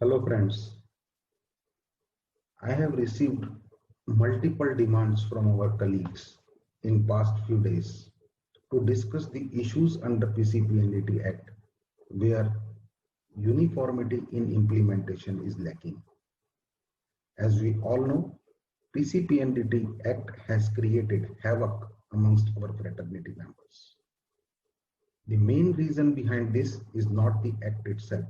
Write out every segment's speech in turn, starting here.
Hello friends, I have received multiple demands from our colleagues in past few days to discuss the issues under PCPNDT Act where uniformity in implementation is lacking. As we all know, PCPNDT Act has created havoc amongst our fraternity members. The main reason behind this is not the act itself,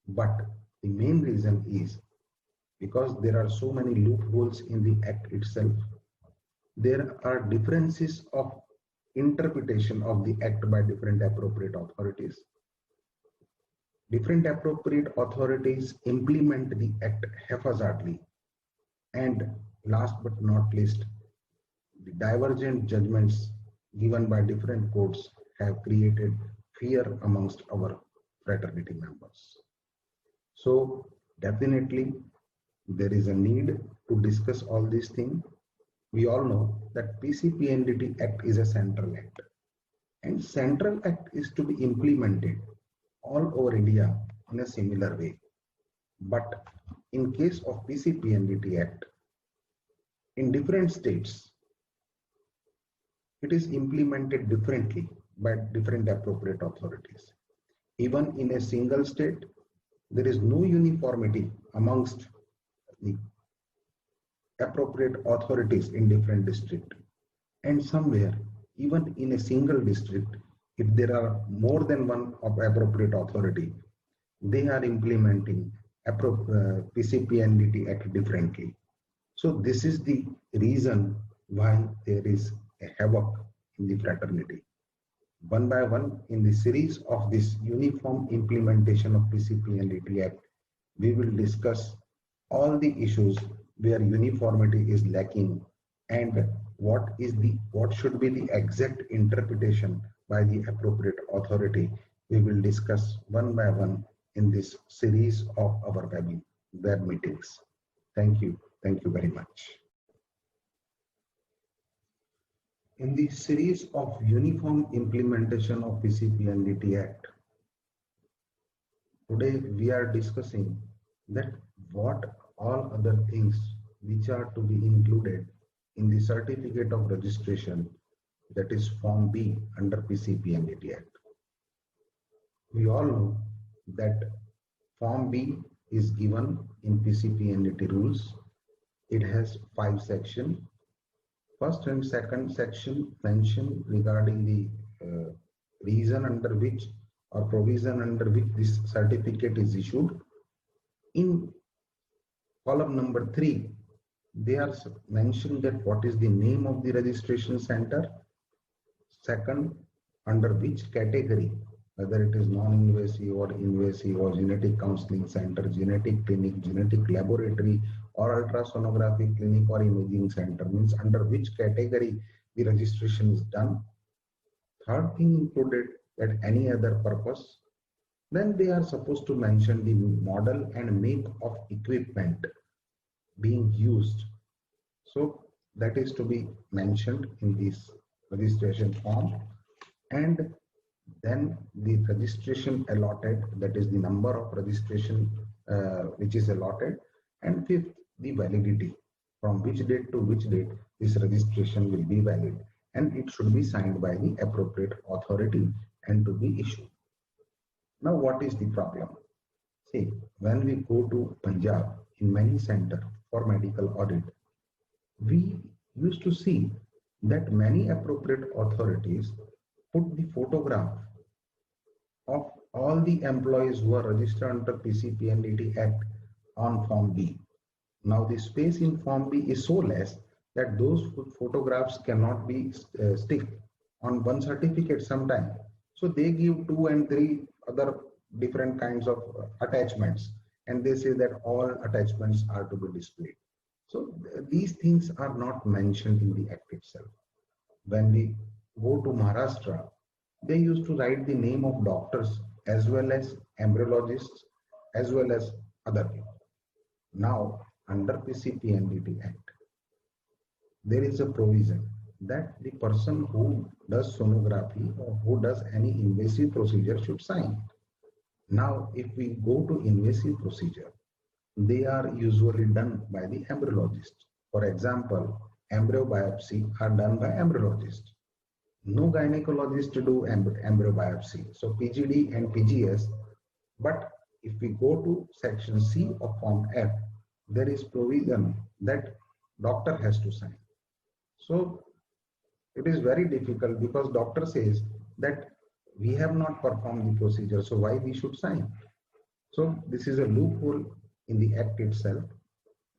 but the main reason is because there are so many loopholes in the act itself. There are differences of interpretation of the act by different appropriate authorities. Different appropriate authorities implement the act haphazardly. And last but not least, the divergent judgments given by different courts have created fear amongst our fraternity members. So definitely there is a need to discuss all these things. We all know that PCPNDT Act is a central act, and central act is to be implemented all over India in a similar way. But in case of PCPNDT Act, in different states, it is implemented differently by different appropriate authorities. Even in a single state, there is no uniformity amongst the appropriate authorities in different districts. And somewhere, even in a single district, if there are more than one of appropriate authority, they are implementing PCPNDT Act differently. So this is the reason why there is a havoc in the fraternity. One by one, in the series of this uniform implementation of PCPNDT Act, we will discuss all the issues where uniformity is lacking and what should be the exact interpretation by the appropriate authority. We will discuss one by one in this series of our web meetings. Thank you. Thank you very much. In the series of uniform implementation of PCPNDT Act, today we are discussing that what all other things which are to be included in the certificate of registration, that is Form B under PCPNDT Act. We all know that Form B is given in PCPNDT rules. It has 5 sections. First and second section mention regarding the reason under which or provision under which this certificate is issued. In column number 3, they are mentioned that what is the name of the registration center. Second, under which category, whether it is non-invasive or invasive or genetic counseling center, genetic clinic, genetic laboratory, or ultrasonography clinic or imaging center, means under which category the registration is done. Third thing included that any other purpose. Then they are supposed to mention the model and make of equipment being used. So that is to be mentioned in this registration form. And then the registration allotted, that is the number of registration which is allotted. And fifth, the validity, from which date to which date this registration will be valid, and it should be signed by the appropriate authority and to be issued. Now what is the problem? See, when we go to Punjab in many centers for medical audit, we used to see that many appropriate authorities put the photograph of all the employees who are registered under PCPNDT Act on Form B. Now the space in Form B is so less that those photographs cannot be stick on one certificate sometime. So they give 2 and 3 other different kinds of attachments, and they say that all attachments are to be displayed. So these things are not mentioned in the act itself. When we go to Maharashtra, they used to write the name of doctors as well as embryologists as well as other people. Now under PCPNDT Act, there is a provision that the person who does sonography or who does any invasive procedure should sign. Now, if we go to invasive procedure, they are usually done by the embryologist. For example, embryo biopsy are done by embryologist. No gynecologist do embryo biopsy. So PGD and PGS. But if we go to section C of Form F, there is provision that doctor has to sign. So it is very difficult because doctor says that we have not performed the procedure, so why we should sign? So this is a loophole in the act itself.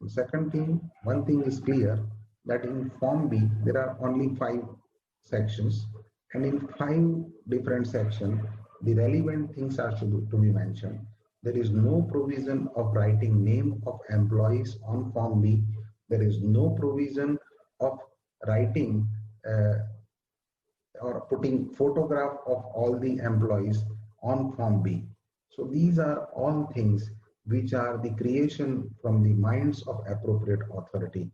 The second thing, one thing is clear that in Form B there are only 5 sections, and in 5 different sections the relevant things are to be mentioned. There is no provision of writing name of employees on Form B. There is no provision of writing or putting photograph of all the employees on Form B. So these are all things which are the creation from the minds of appropriate authority.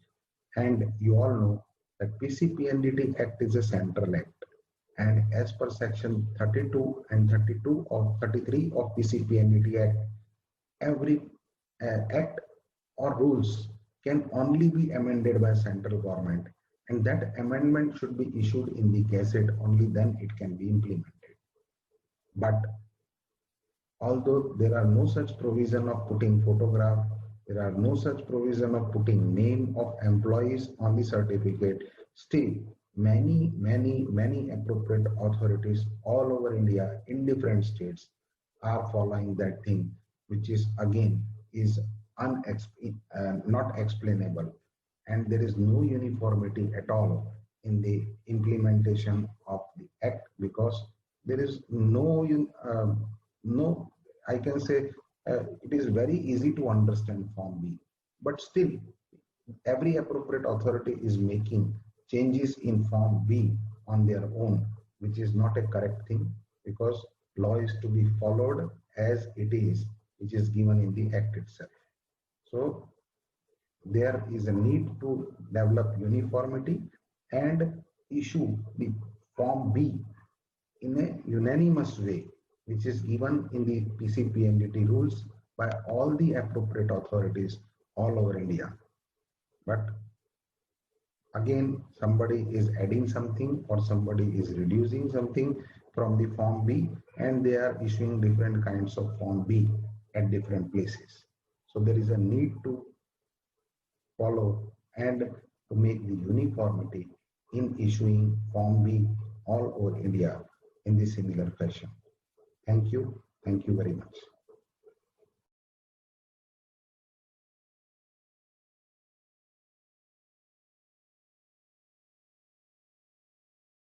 And you all know that PCPNDT Act is a central act. And as per section 32 and 32 of 33 of PCPNDT Act, every act or rules can only be amended by central government, and that amendment should be issued in the Gazette, only then it can be implemented. But although there are no such provision of putting photograph, there are no such provision of putting name of employees on the certificate, still many appropriate authorities all over India in different states are following that thing, which is again is not explainable, and there is no uniformity at all in the implementation of the act because there is no, I can say it is very easy to understand Form B, but still every appropriate authority is making changes in Form B on their own, which is not a correct thing because law is to be followed as it is, which is given in the act itself. So there is a need to develop uniformity and issue the Form B in a unanimous way, which is given in the PCPNDT rules by all the appropriate authorities all over India. But again, somebody is adding something or somebody is reducing something from the Form B, and they are issuing different kinds of Form B at different places. So there is a need to follow and to make the uniformity in issuing Form B all over India in the similar fashion. Thank you. Thank you very much.